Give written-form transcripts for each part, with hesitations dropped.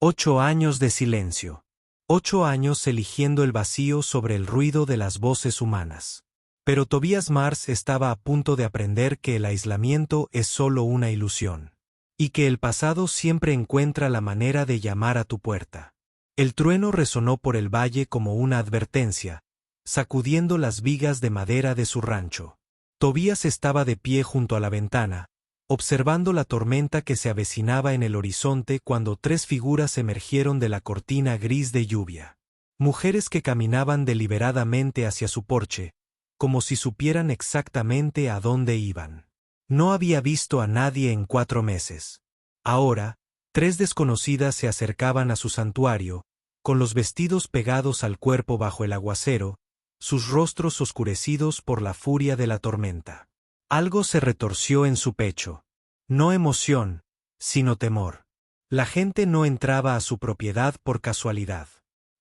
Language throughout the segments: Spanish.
8 años de silencio. 8 años eligiendo el vacío sobre el ruido de las voces humanas. Pero Tobias Mars estaba a punto de aprender que el aislamiento es solo una ilusión. Y que el pasado siempre encuentra la manera de llamar a tu puerta. El trueno resonó por el valle como una advertencia, sacudiendo las vigas de madera de su rancho. Tobías estaba de pie junto a la ventana, observando la tormenta que se avecinaba en el horizonte cuando 3 figuras emergieron de la cortina gris de lluvia. Mujeres que caminaban deliberadamente hacia su porche, como si supieran exactamente a dónde iban. No había visto a nadie en 4 meses. Ahora, 3 desconocidas se acercaban a su santuario, con los vestidos pegados al cuerpo bajo el aguacero, sus rostros oscurecidos por la furia de la tormenta. Algo se retorció en su pecho. No emoción, sino temor. La gente no entraba a su propiedad por casualidad.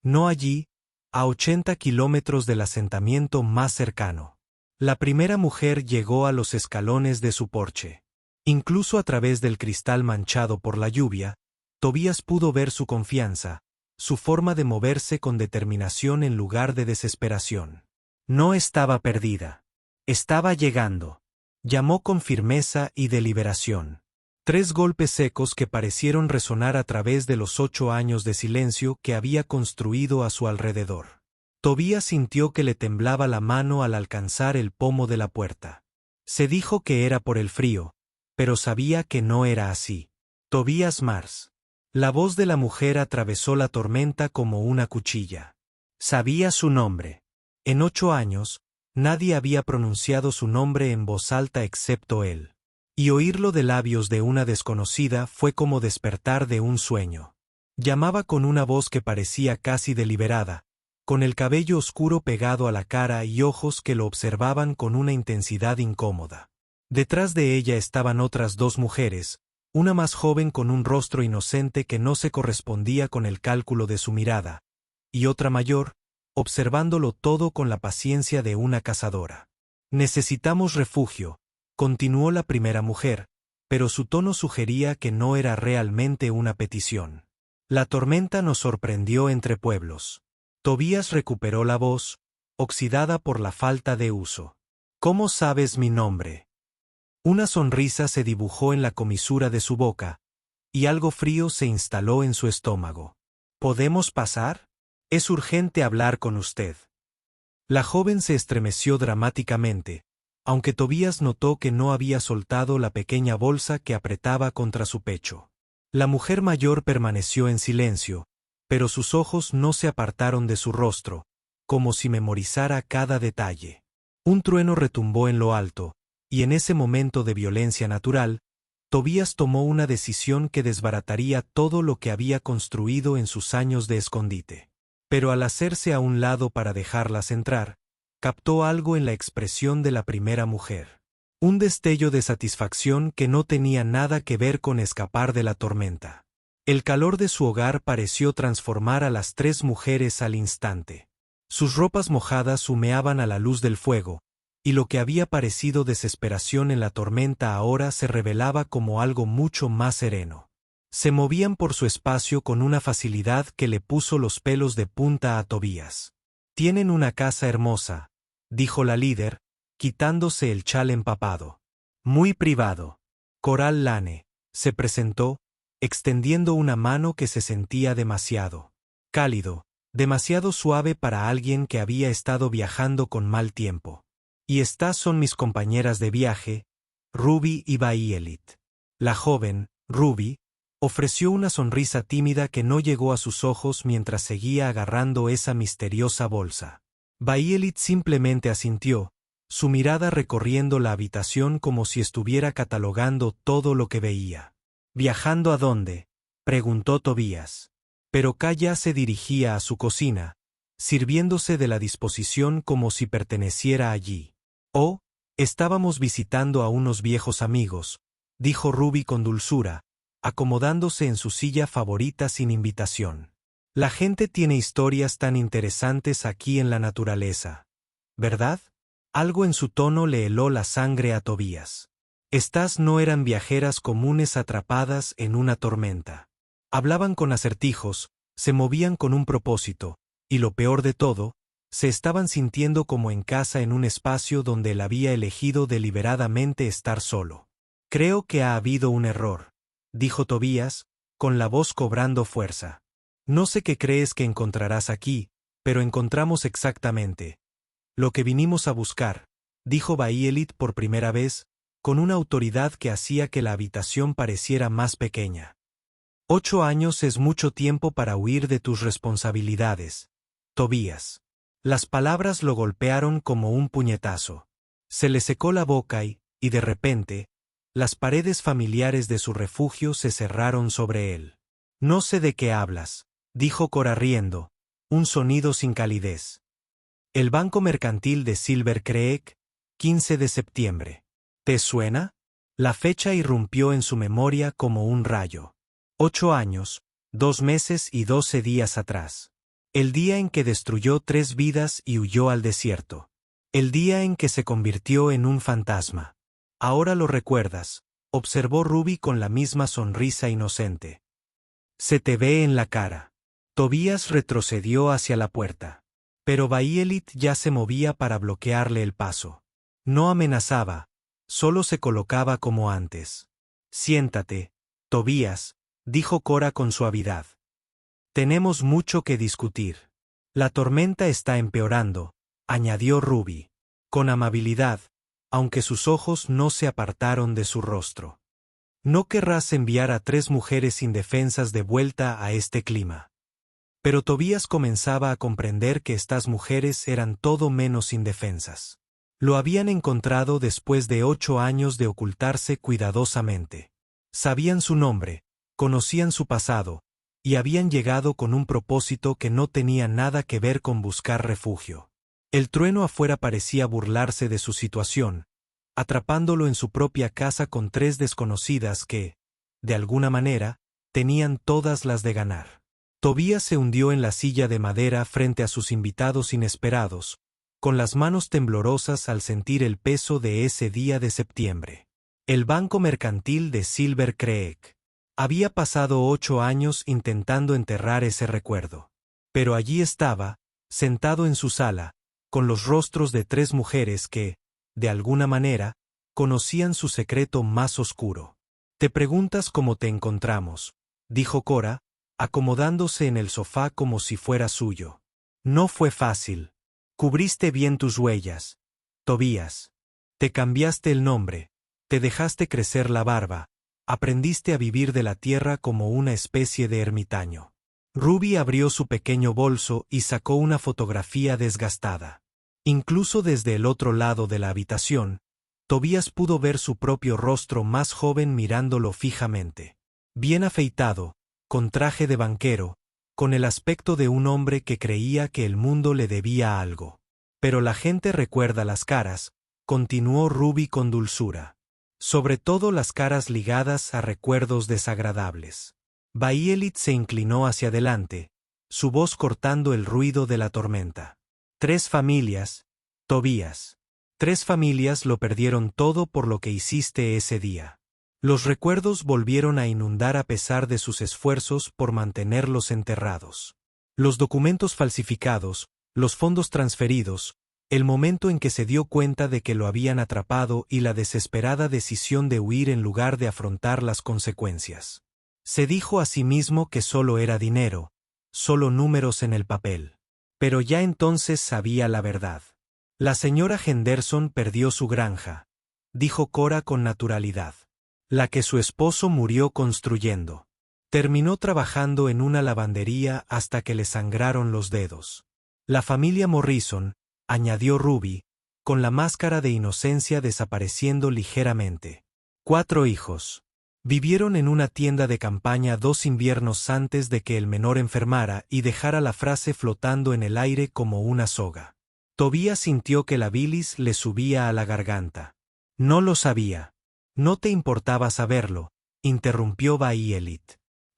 No allí, a 80 kilómetros del asentamiento más cercano. La primera mujer llegó a los escalones de su porche. Incluso a través del cristal manchado por la lluvia, Tobías pudo ver su confianza, su forma de moverse con determinación en lugar de desesperación. No estaba perdida. Estaba llegando. Llamó con firmeza y deliberación. 3 golpes secos que parecieron resonar a través de los 8 años de silencio que había construido a su alrededor. Tobías sintió que le temblaba la mano al alcanzar el pomo de la puerta. Se dijo que era por el frío, pero sabía que no era así. Tobias Mars. La voz de la mujer atravesó la tormenta como una cuchilla. Sabía su nombre. En 8 años, nadie había pronunciado su nombre en voz alta excepto él. Y oírlo de labios de una desconocida fue como despertar de un sueño. Llamaba con una voz que parecía casi deliberada, con el cabello oscuro pegado a la cara y ojos que lo observaban con una intensidad incómoda. Detrás de ella estaban otras 2 mujeres, una más joven con un rostro inocente que no se correspondía con el cálculo de su mirada, y otra mayor, observándolo todo con la paciencia de una cazadora. Necesitamos refugio, continuó la primera mujer, pero su tono sugería que no era realmente una petición. La tormenta nos sorprendió entre pueblos. Tobías recuperó la voz, oxidada por la falta de uso. ¿Cómo sabes mi nombre? Una sonrisa se dibujó en la comisura de su boca, y algo frío se instaló en su estómago. ¿Podemos pasar? Es urgente hablar con usted. La joven se estremeció dramáticamente, aunque Tobías notó que no había soltado la pequeña bolsa que apretaba contra su pecho. La mujer mayor permaneció en silencio, pero sus ojos no se apartaron de su rostro, como si memorizara cada detalle. Un trueno retumbó en lo alto, y en ese momento de violencia natural, Tobías tomó una decisión que desbarataría todo lo que había construido en sus años de escondite. Pero al hacerse a un lado para dejarlas entrar, captó algo en la expresión de la primera mujer. Un destello de satisfacción que no tenía nada que ver con escapar de la tormenta. El calor de su hogar pareció transformar a las 3 mujeres al instante. Sus ropas mojadas humeaban a la luz del fuego, y lo que había parecido desesperación en la tormenta ahora se revelaba como algo mucho más sereno. Se movían por su espacio con una facilidad que le puso los pelos de punta a Tobías. Tienen una casa hermosa, dijo la líder, quitándose el chal empapado. Muy privado. Coral Lane se presentó, extendiendo una mano que se sentía demasiado cálido, demasiado suave para alguien que había estado viajando con mal tiempo. Y estas son mis compañeras de viaje, Ruby y Violet. La joven, Ruby, ofreció una sonrisa tímida que no llegó a sus ojos mientras seguía agarrando esa misteriosa bolsa. Violet simplemente asintió, su mirada recorriendo la habitación como si estuviera catalogando todo lo que veía. ¿Viajando a dónde?, preguntó Tobías. Pero Kaya se dirigía a su cocina, sirviéndose de la disposición como si perteneciera allí. Oh, estábamos visitando a unos viejos amigos, dijo Ruby con dulzura, acomodándose en su silla favorita sin invitación. La gente tiene historias tan interesantes aquí en la naturaleza, ¿verdad? Algo en su tono le heló la sangre a Tobías. Estas no eran viajeras comunes atrapadas en una tormenta. Hablaban con acertijos, se movían con un propósito, y lo peor de todo, se estaban sintiendo como en casa en un espacio donde él había elegido deliberadamente estar solo. Creo que ha habido un error, dijo Tobías, con la voz cobrando fuerza. No sé qué crees que encontrarás aquí, pero encontramos exactamente lo que vinimos a buscar, dijo Baielit por primera vez, con una autoridad que hacía que la habitación pareciera más pequeña. 8 años es mucho tiempo para huir de tus responsabilidades, Tobías. Las palabras lo golpearon como un puñetazo. Se le secó la boca y, de repente, las paredes familiares de su refugio se cerraron sobre él. No sé de qué hablas, dijo Cora riendo, un sonido sin calidez. El Banco Mercantil de Silver Creek, 15 de septiembre. ¿Te suena? La fecha irrumpió en su memoria como un rayo. 8 años, 2 meses y 12 días atrás. El día en que destruyó 3 vidas y huyó al desierto. El día en que se convirtió en un fantasma. Ahora lo recuerdas, observó Ruby con la misma sonrisa inocente. Se te ve en la cara. Tobías retrocedió hacia la puerta. Pero Baielit ya se movía para bloquearle el paso. No amenazaba, solo se colocaba como antes. Siéntate, Tobías, dijo Cora con suavidad. Tenemos mucho que discutir. La tormenta está empeorando, añadió Ruby, con amabilidad, aunque sus ojos no se apartaron de su rostro. No querrás enviar a 3 mujeres indefensas de vuelta a este clima. Pero Tobías comenzaba a comprender que estas mujeres eran todo menos indefensas. Lo habían encontrado después de 8 años de ocultarse cuidadosamente. Sabían su nombre, conocían su pasado, y habían llegado con un propósito que no tenía nada que ver con buscar refugio. El trueno afuera parecía burlarse de su situación, atrapándolo en su propia casa con 3 desconocidas que, de alguna manera, tenían todas las de ganar. Tobías se hundió en la silla de madera frente a sus invitados inesperados, con las manos temblorosas al sentir el peso de ese día de septiembre. El Banco Mercantil de Silver Creek. Había pasado 8 años intentando enterrar ese recuerdo. Pero allí estaba, sentado en su sala, con los rostros de 3 mujeres que, de alguna manera, conocían su secreto más oscuro. Te preguntas cómo te encontramos, dijo Cora, acomodándose en el sofá como si fuera suyo. No fue fácil. Cubriste bien tus huellas, Tobías. Te cambiaste el nombre, te dejaste crecer la barba, aprendiste a vivir de la tierra como una especie de ermitaño. Ruby abrió su pequeño bolso y sacó una fotografía desgastada. Incluso desde el otro lado de la habitación, Tobías pudo ver su propio rostro más joven mirándolo fijamente. Bien afeitado, con traje de banquero, con el aspecto de un hombre que creía que el mundo le debía algo. Pero la gente recuerda las caras, continuó Ruby con dulzura. Sobre todo las caras ligadas a recuerdos desagradables. Baielit se inclinó hacia adelante, su voz cortando el ruido de la tormenta. 3 familias, Tobías. 3 familias lo perdieron todo por lo que hiciste ese día. Los recuerdos volvieron a inundar a pesar de sus esfuerzos por mantenerlos enterrados. Los documentos falsificados, los fondos transferidos, el momento en que se dio cuenta de que lo habían atrapado y la desesperada decisión de huir en lugar de afrontar las consecuencias. Se dijo a sí mismo que solo era dinero, solo números en el papel. Pero ya entonces sabía la verdad. La señora Henderson perdió su granja, dijo Cora con naturalidad. La que su esposo murió construyendo. Terminó trabajando en una lavandería hasta que le sangraron los dedos. La familia Morrison, añadió Ruby, con la máscara de inocencia desapareciendo ligeramente. 4 hijos. Vivieron en una tienda de campaña 2 inviernos antes de que el menor enfermara y dejara la frase flotando en el aire como una soga. Tobías sintió que la bilis le subía a la garganta. No lo sabía. No te importaba saberlo, interrumpió Baielit.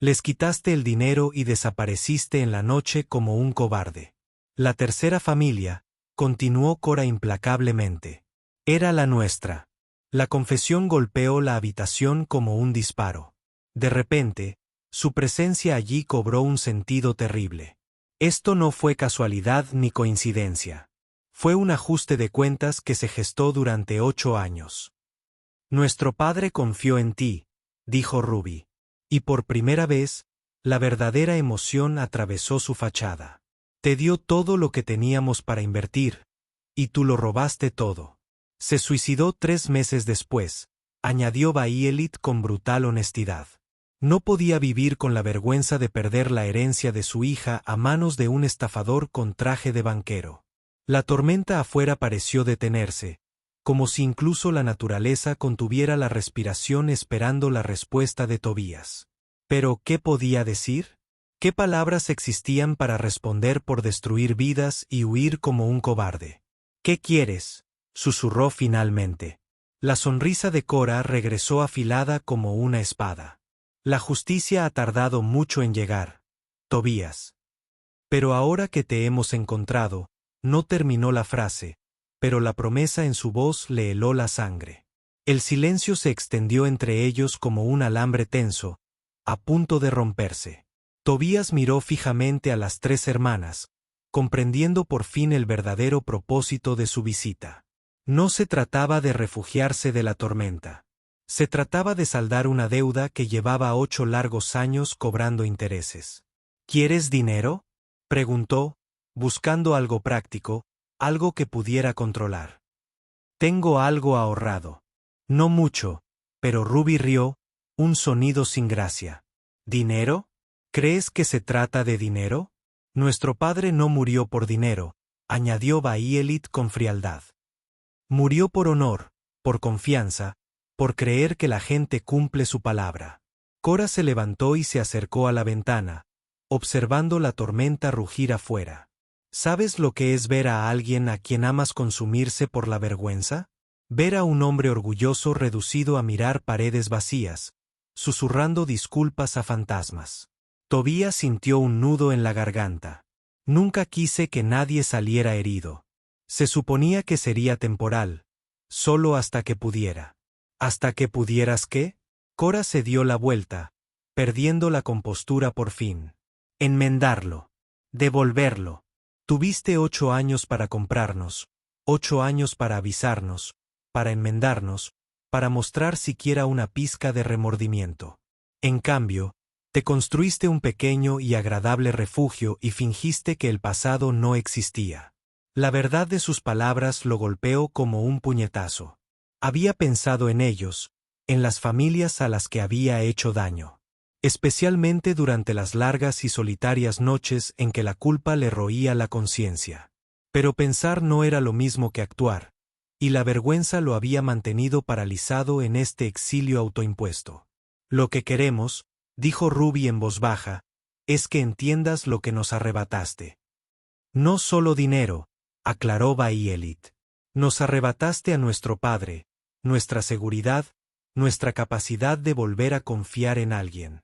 Les quitaste el dinero y desapareciste en la noche como un cobarde. La tercera familia, continuó Cora implacablemente. Era la nuestra. La confesión golpeó la habitación como un disparo. De repente, Su presencia allí cobró un sentido terrible. Esto no fue casualidad ni coincidencia. Fue un ajuste de cuentas que se gestó durante 8 años. Nuestro padre confió en ti, dijo Ruby. Y por primera vez, la verdadera emoción atravesó su fachada. Te dio todo lo que teníamos para invertir, y tú lo robaste todo. Se suicidó 3 meses después, añadió Bayelit con brutal honestidad. No podía vivir con la vergüenza de perder la herencia de su hija a manos de un estafador con traje de banquero. La tormenta afuera pareció detenerse, como si incluso la naturaleza contuviera la respiración esperando la respuesta de Tobías. Pero, ¿qué podía decir? ¿Qué palabras existían para responder por destruir vidas y huir como un cobarde? ¿Qué quieres?, susurró finalmente. La sonrisa de Cora regresó afilada como una espada. La justicia ha tardado mucho en llegar, Tobías. Pero ahora que te hemos encontrado, no terminó la frase, pero la promesa en su voz le heló la sangre. El silencio se extendió entre ellos como un alambre tenso, a punto de romperse. Tobías miró fijamente a las 3 hermanas, comprendiendo por fin el verdadero propósito de su visita. No se trataba de refugiarse de la tormenta. Se trataba de saldar una deuda que llevaba 8 largos años cobrando intereses. ¿Quieres dinero?, preguntó, buscando algo práctico, algo que pudiera controlar. Tengo algo ahorrado. No mucho, pero Ruby rió, un sonido sin gracia. ¿Dinero? ¿Crees que se trata de dinero? Nuestro padre no murió por dinero, añadió Bayelit con frialdad. Murió por honor, por confianza, por creer que la gente cumple su palabra. Cora se levantó y se acercó a la ventana, observando la tormenta rugir afuera. ¿Sabes lo que es ver a alguien a quien amas consumirse por la vergüenza? Ver a un hombre orgulloso reducido a mirar paredes vacías, susurrando disculpas a fantasmas. Tobías sintió un nudo en la garganta. Nunca quise que nadie saliera herido. Se suponía que sería temporal, solo hasta que pudiera. ¿Hasta que pudieras qué? Cora se dio la vuelta, perdiendo la compostura por fin. Enmendarlo. Devolverlo. Tuviste 8 años para comprarnos, 8 años para avisarnos, para enmendarnos, para mostrar siquiera una pizca de remordimiento. En cambio, te construiste un pequeño y agradable refugio y fingiste que el pasado no existía. La verdad de sus palabras lo golpeó como un puñetazo. Había pensado en ellos, en las familias a las que había hecho daño. Especialmente durante las largas y solitarias noches en que la culpa le roía la conciencia. Pero pensar no era lo mismo que actuar, y la vergüenza lo había mantenido paralizado en este exilio autoimpuesto. Lo que queremos, dijo Ruby en voz baja, es que entiendas lo que nos arrebataste. No solo dinero, aclaró Bayelit. Nos arrebataste a nuestro padre, nuestra seguridad, nuestra capacidad de volver a confiar en alguien.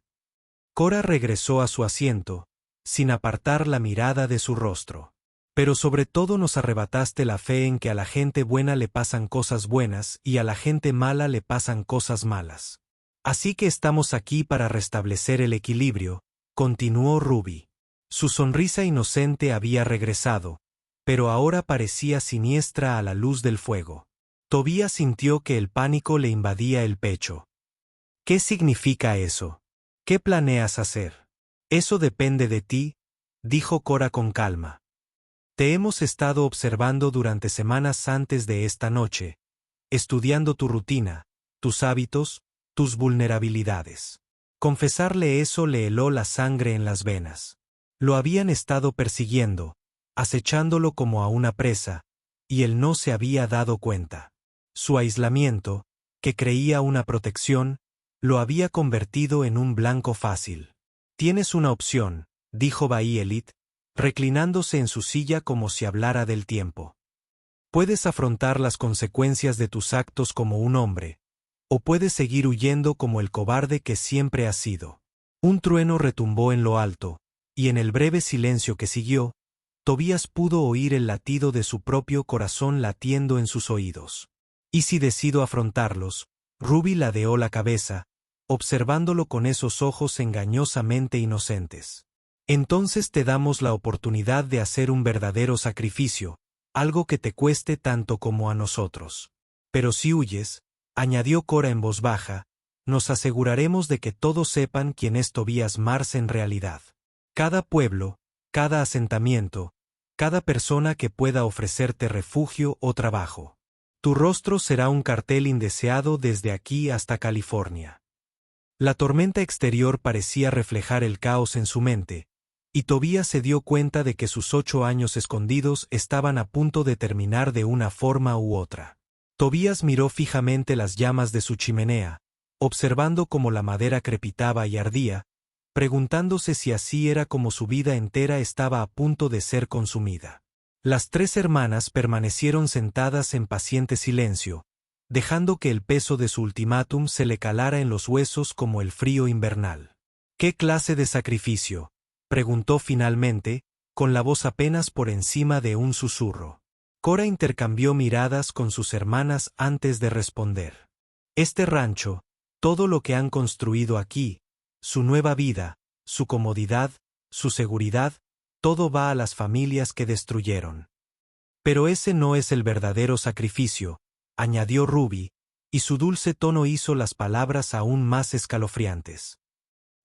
Cora regresó a su asiento, sin apartar la mirada de su rostro. Pero sobre todo nos arrebataste la fe en que a la gente buena le pasan cosas buenas y a la gente mala le pasan cosas malas. Así que estamos aquí para restablecer el equilibrio, continuó Ruby. Su sonrisa inocente había regresado, pero ahora parecía siniestra a la luz del fuego. Tobías sintió que el pánico le invadía el pecho. ¿Qué significa eso? ¿Qué planeas hacer? Eso depende de ti, dijo Cora con calma. Te hemos estado observando durante semanas antes de esta noche, estudiando tu rutina, tus hábitos, tus vulnerabilidades. Confesarle eso le heló la sangre en las venas. Lo habían estado persiguiendo, acechándolo como a una presa, y él no se había dado cuenta. Su aislamiento, que creía una protección, lo había convertido en un blanco fácil. Tienes una opción, dijo Bayelit, reclinándose en su silla como si hablara del tiempo. Puedes afrontar las consecuencias de tus actos como un hombre, o puedes seguir huyendo como el cobarde que siempre has sido. Un trueno retumbó en lo alto, y en el breve silencio que siguió, Tobías pudo oír el latido de su propio corazón latiendo en sus oídos. ¿Y si decido afrontarlos? Ruby ladeó la cabeza, observándolo con esos ojos engañosamente inocentes. Entonces te damos la oportunidad de hacer un verdadero sacrificio, algo que te cueste tanto como a nosotros. Pero si huyes, añadió Cora en voz baja, nos aseguraremos de que todos sepan quién es Tobías Mars en realidad. Cada pueblo, cada asentamiento, cada persona que pueda ofrecerte refugio o trabajo. Tu rostro será un cartel indeseado desde aquí hasta California. La tormenta exterior parecía reflejar el caos en su mente, y Tobías se dio cuenta de que sus 8 años escondidos estaban a punto de terminar de una forma u otra. Tobías miró fijamente las llamas de su chimenea, observando cómo la madera crepitaba y ardía, preguntándose si así era como su vida entera estaba a punto de ser consumida. Las 3 hermanas permanecieron sentadas en paciente silencio, dejando que el peso de su ultimátum se le calara en los huesos como el frío invernal. ¿Qué clase de sacrificio?, preguntó finalmente, con la voz apenas por encima de un susurro. Cora intercambió miradas con sus hermanas antes de responder. Este rancho, todo lo que han construido aquí, su nueva vida, su comodidad, su seguridad, todo va a las familias que destruyeron. Pero ese no es el verdadero sacrificio, añadió Ruby, y su dulce tono hizo las palabras aún más escalofriantes.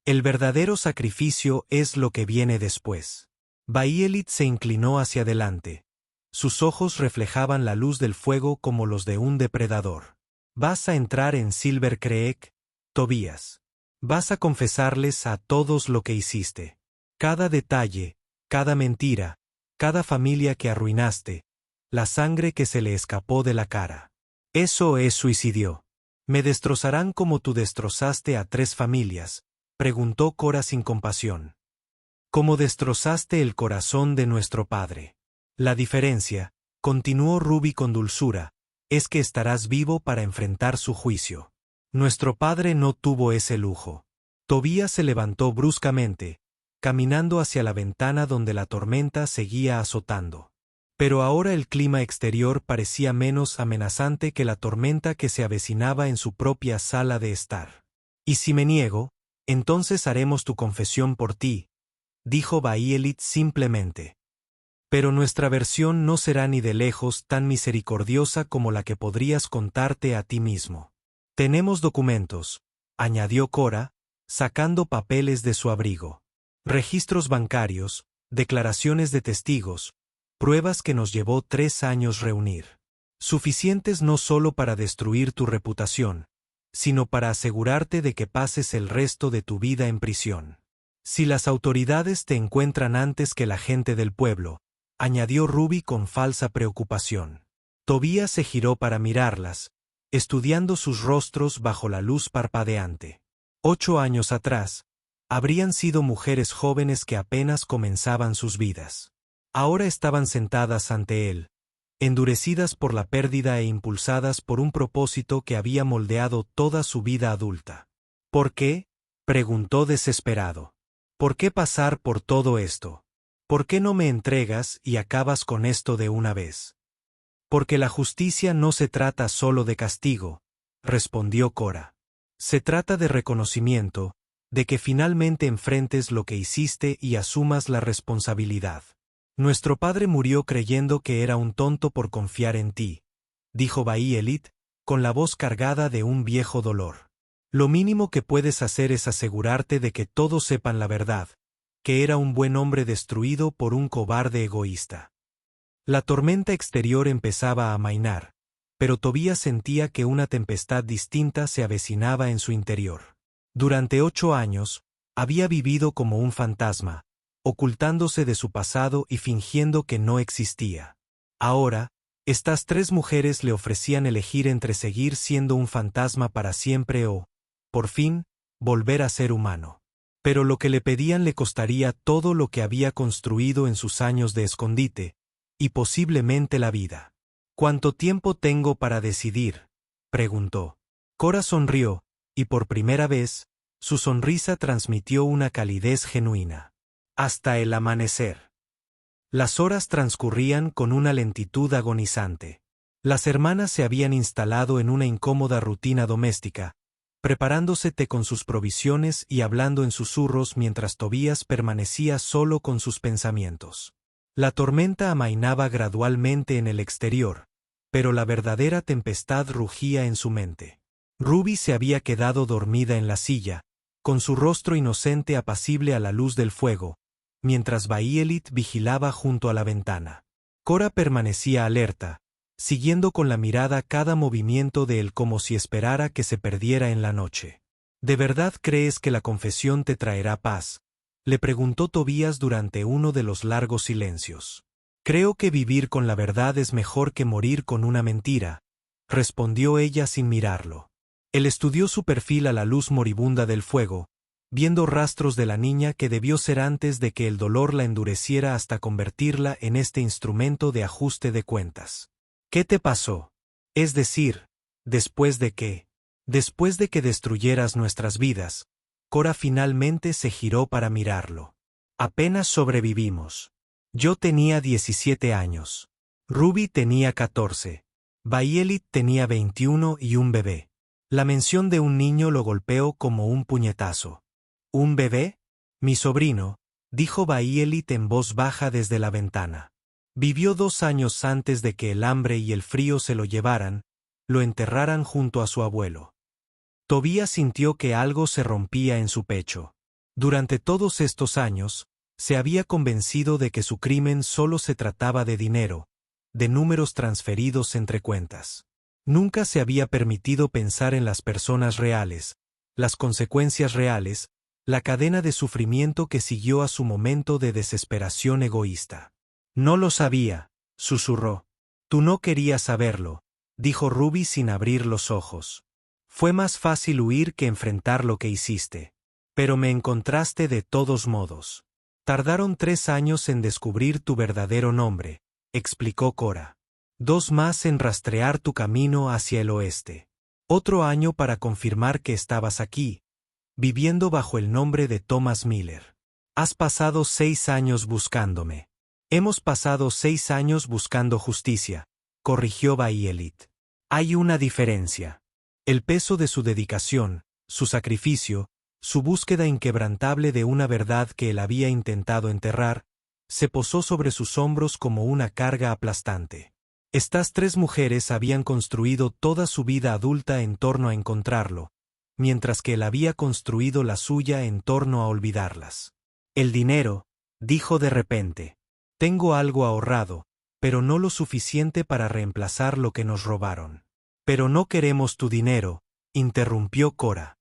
El verdadero sacrificio es lo que viene después. Baielit se inclinó hacia adelante. Sus ojos reflejaban la luz del fuego como los de un depredador. Vas a entrar en Silver Creek, Tobías. Vas a confesarles a todos lo que hiciste. Cada detalle, cada mentira, cada familia que arruinaste, la sangre que se le escapó de la cara. Eso es suicidio. ¿Me destrozarán como tú destrozaste a 3 familias?, preguntó Cora sin compasión. Como destrozaste el corazón de nuestro padre. La diferencia, continuó Ruby con dulzura, es que estarás vivo para enfrentar su juicio. Nuestro padre no tuvo ese lujo. Tobías se levantó bruscamente, caminando hacia la ventana donde la tormenta seguía azotando. Pero ahora el clima exterior parecía menos amenazante que la tormenta que se avecinaba en su propia sala de estar. «Y si me niego, entonces haremos tu confesión por ti», dijo Baielit simplemente. «Pero nuestra versión no será ni de lejos tan misericordiosa como la que podrías contarte a ti mismo. Tenemos documentos», añadió Cora, sacando papeles de su abrigo. «Registros bancarios, declaraciones de testigos, pruebas que nos llevó 3 años reunir. Suficientes no solo para destruir tu reputación, sino para asegurarte de que pases el resto de tu vida en prisión. Si las autoridades te encuentran antes que la gente del pueblo», añadió Ruby con falsa preocupación. Tobías se giró para mirarlas, estudiando sus rostros bajo la luz parpadeante. 8 años atrás, habrían sido mujeres jóvenes que apenas comenzaban sus vidas. Ahora estaban sentadas ante él, endurecidas por la pérdida e impulsadas por un propósito que había moldeado toda su vida adulta. «¿Por qué?», preguntó desesperado. «¿Por qué pasar por todo esto? ¿Por qué no me entregas y acabas con esto de una vez?» «Porque la justicia no se trata solo de castigo», respondió Cora. «Se trata de reconocimiento, de que finalmente enfrentes lo que hiciste y asumas la responsabilidad. Nuestro padre murió creyendo que era un tonto por confiar en ti», dijo Baielit, con la voz cargada de un viejo dolor. «Lo mínimo que puedes hacer es asegurarte de que todos sepan la verdad, que era un buen hombre destruido por un cobarde egoísta». La tormenta exterior empezaba a amainar, pero Tobías sentía que una tempestad distinta se avecinaba en su interior. Durante 8 años, había vivido como un fantasma, ocultándose de su pasado y fingiendo que no existía. Ahora, estas 3 mujeres le ofrecían elegir entre seguir siendo un fantasma para siempre o, por fin, volver a ser humano. Pero lo que le pedían le costaría todo lo que había construido en sus años de escondite, y posiblemente la vida. «¿Cuánto tiempo tengo para decidir?», preguntó. Cora sonrió, y por primera vez, su sonrisa transmitió una calidez genuina. «Hasta el amanecer». Las horas transcurrían con una lentitud agonizante. Las hermanas se habían instalado en una incómoda rutina doméstica, preparándose té con sus provisiones y hablando en susurros mientras Tobías permanecía solo con sus pensamientos. La tormenta amainaba gradualmente en el exterior, pero la verdadera tempestad rugía en su mente. Ruby se había quedado dormida en la silla, con su rostro inocente apacible a la luz del fuego, mientras Baielit vigilaba junto a la ventana. Cora permanecía alerta, siguiendo con la mirada cada movimiento de él como si esperara que se perdiera en la noche. ¿De verdad crees que la confesión te traerá paz?, le preguntó Tobías durante uno de los largos silencios. Creo que vivir con la verdad es mejor que morir con una mentira, respondió ella sin mirarlo. Él estudió su perfil a la luz moribunda del fuego, viendo rastros de la niña que debió ser antes de que el dolor la endureciera hasta convertirla en este instrumento de ajuste de cuentas. ¿Qué te pasó? Es decir, ¿después de qué? Después de que destruyeras nuestras vidas. Cora finalmente se giró para mirarlo. Apenas sobrevivimos. Yo tenía 17 años. Ruby tenía 14. Baielit tenía 21 y un bebé. La mención de un niño lo golpeó como un puñetazo. ¿Un bebé? Mi sobrino, dijo Baielit en voz baja desde la ventana. Vivió 2 años antes de que el hambre y el frío se lo llevaran, lo enterraran junto a su abuelo. Tobías sintió que algo se rompía en su pecho. Durante todos estos años, se había convencido de que su crimen solo se trataba de dinero, de números transferidos entre cuentas. Nunca se había permitido pensar en las personas reales, las consecuencias reales, la cadena de sufrimiento que siguió a su momento de desesperación egoísta. No lo sabía, susurró. Tú no querías saberlo, dijo Ruby sin abrir los ojos. Fue más fácil huir que enfrentar lo que hiciste. Pero me encontraste de todos modos. Tardaron 3 años en descubrir tu verdadero nombre, explicó Cora. 2 más en rastrear tu camino hacia el oeste. Otro año para confirmar que estabas aquí, viviendo bajo el nombre de Thomas Miller. Has pasado 6 años buscándome. Hemos pasado 6 años buscando justicia, corrigió Baielit. Hay una diferencia. El peso de su dedicación, su sacrificio, su búsqueda inquebrantable de una verdad que él había intentado enterrar, se posó sobre sus hombros como una carga aplastante. Estas 3 mujeres habían construido toda su vida adulta en torno a encontrarlo, mientras que él había construido la suya en torno a olvidarlas. El dinero, dijo de repente. Tengo algo ahorrado, pero no lo suficiente para reemplazar lo que nos robaron. Pero no queremos tu dinero, interrumpió Cora.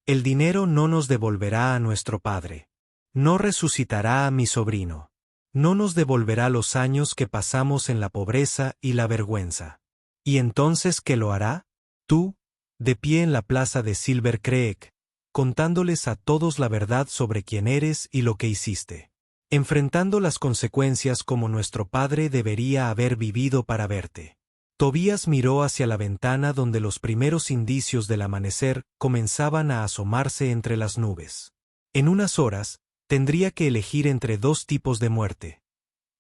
El dinero no nos devolverá a nuestro padre. No resucitará a mi sobrino. No nos devolverá los años que pasamos en la pobreza y la vergüenza. ¿Y entonces qué lo hará? Tú, de pie en la plaza de Silver Creek, contándoles a todos la verdad sobre quién eres y lo que hiciste. Enfrentando las consecuencias como nuestro padre debería haber vivido para verte. Tobías miró hacia la ventana donde los primeros indicios del amanecer comenzaban a asomarse entre las nubes. En unas horas, tendría que elegir entre 2 tipos de muerte.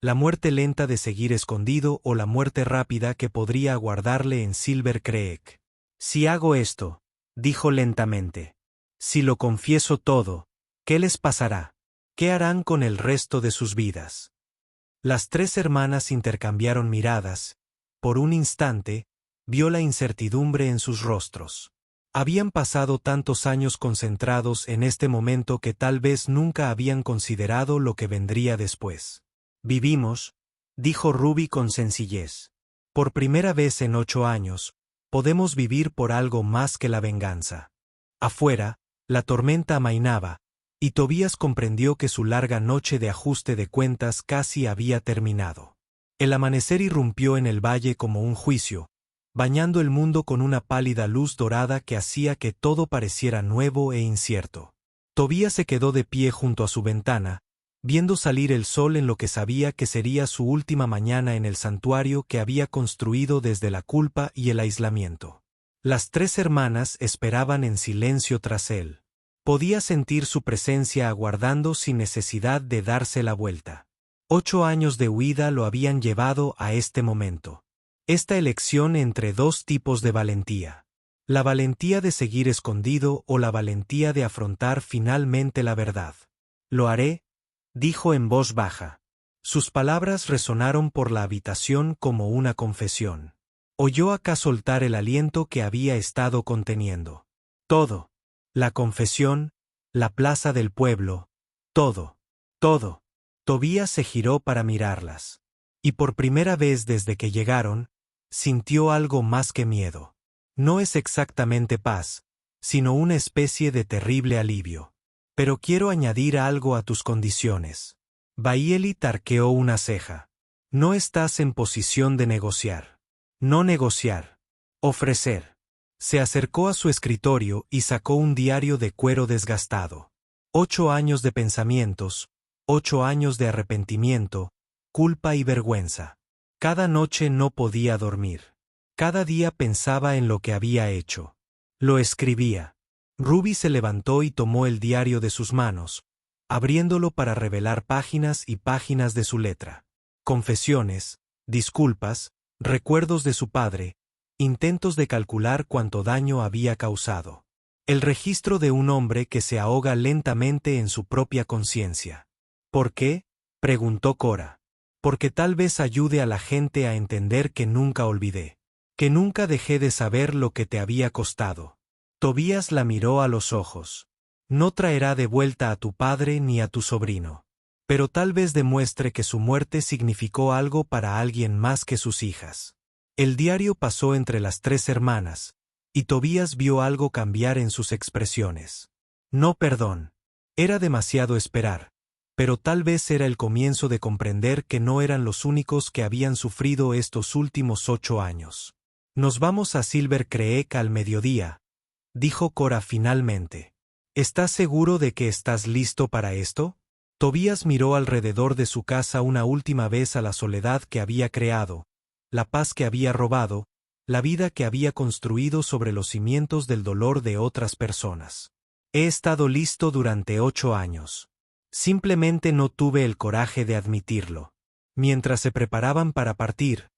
La muerte lenta de seguir escondido o la muerte rápida que podría aguardarle en Silver Creek. Si hago esto, dijo lentamente, si lo confieso todo, ¿qué les pasará? ¿Qué harán con el resto de sus vidas? Las 3 hermanas intercambiaron miradas. Por un instante, vio la incertidumbre en sus rostros. Habían pasado tantos años concentrados en este momento que tal vez nunca habían considerado lo que vendría después. Vivimos, dijo Ruby con sencillez. Por primera vez en 8 años, podemos vivir por algo más que la venganza. Afuera, la tormenta amainaba, y Tobías comprendió que su larga noche de ajuste de cuentas casi había terminado. El amanecer irrumpió en el valle como un juicio, bañando el mundo con una pálida luz dorada que hacía que todo pareciera nuevo e incierto. Tobías se quedó de pie junto a su ventana, viendo salir el sol en lo que sabía que sería su última mañana en el santuario que había construido desde la culpa y el aislamiento. Las 3 hermanas esperaban en silencio tras él. Podía sentir su presencia aguardando sin necesidad de darse la vuelta. 8 años de huida lo habían llevado a este momento. Esta elección entre 2 tipos de valentía. ¿La valentía de seguir escondido o la valentía de afrontar finalmente la verdad? Lo haré, dijo en voz baja. Sus palabras resonaron por la habitación como una confesión. Oyó acá soltar el aliento que había estado conteniendo. Todo. La confesión, la plaza del pueblo, todo. Todo. Tobías se giró para mirarlas. Y por primera vez desde que llegaron, sintió algo más que miedo. No es exactamente paz, sino una especie de terrible alivio. Pero quiero añadir algo a tus condiciones. Bailey tarqueó una ceja. No estás en posición de negociar. No negociar. Ofrecer. Se acercó a su escritorio y sacó un diario de cuero desgastado. 8 años de pensamientos, 8 años de arrepentimiento, culpa y vergüenza. Cada noche no podía dormir. Cada día pensaba en lo que había hecho. Lo escribía. Ruby se levantó y tomó el diario de sus manos, abriéndolo para revelar páginas y páginas de su letra. Confesiones, disculpas, recuerdos de su padre, intentos de calcular cuánto daño había causado. El registro de un hombre que se ahoga lentamente en su propia conciencia. ¿Por qué?, preguntó Cora. Porque tal vez ayude a la gente a entender que nunca olvidé. Que nunca dejé de saber lo que te había costado. Tobías la miró a los ojos. No traerá de vuelta a tu padre ni a tu sobrino. Pero tal vez demuestre que su muerte significó algo para alguien más que sus hijas. El diario pasó entre las 3 hermanas, y Tobías vio algo cambiar en sus expresiones. No, perdón. Era demasiado esperar, pero tal vez era el comienzo de comprender que no eran los únicos que habían sufrido estos últimos 8 años. Nos vamos a Silver Creek al mediodía, dijo Cora finalmente. ¿Estás seguro de que estás listo para esto? Tobías miró alrededor de su casa una última vez a la soledad que había creado, la paz que había robado, la vida que había construido sobre los cimientos del dolor de otras personas. He estado listo durante 8 años. Simplemente no tuve el coraje de admitirlo. Mientras se preparaban para partir,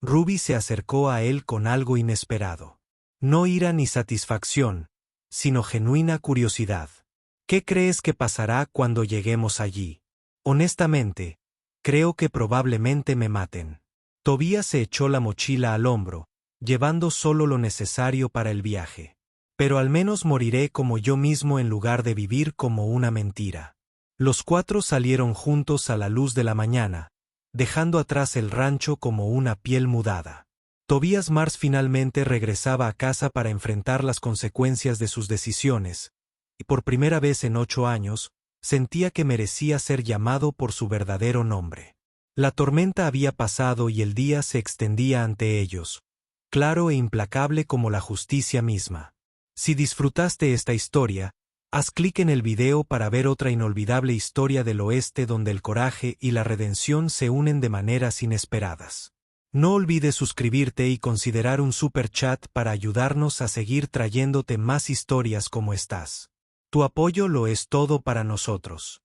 Ruby se acercó a él con algo inesperado. No ira ni satisfacción, sino genuina curiosidad. ¿Qué crees que pasará cuando lleguemos allí? Honestamente, creo que probablemente me maten. Tobías se echó la mochila al hombro, llevando solo lo necesario para el viaje. Pero al menos moriré como yo mismo en lugar de vivir como una mentira. Los 4 salieron juntos a la luz de la mañana, dejando atrás el rancho como una piel mudada. Tobías Mars finalmente regresaba a casa para enfrentar las consecuencias de sus decisiones, y por primera vez en 8 años, sentía que merecía ser llamado por su verdadero nombre. La tormenta había pasado y el día se extendía ante ellos, claro e implacable como la justicia misma. Si disfrutaste esta historia, haz clic en el video para ver otra inolvidable historia del oeste donde el coraje y la redención se unen de maneras inesperadas. No olvides suscribirte y considerar un super chat para ayudarnos a seguir trayéndote más historias como estas. Tu apoyo lo es todo para nosotros.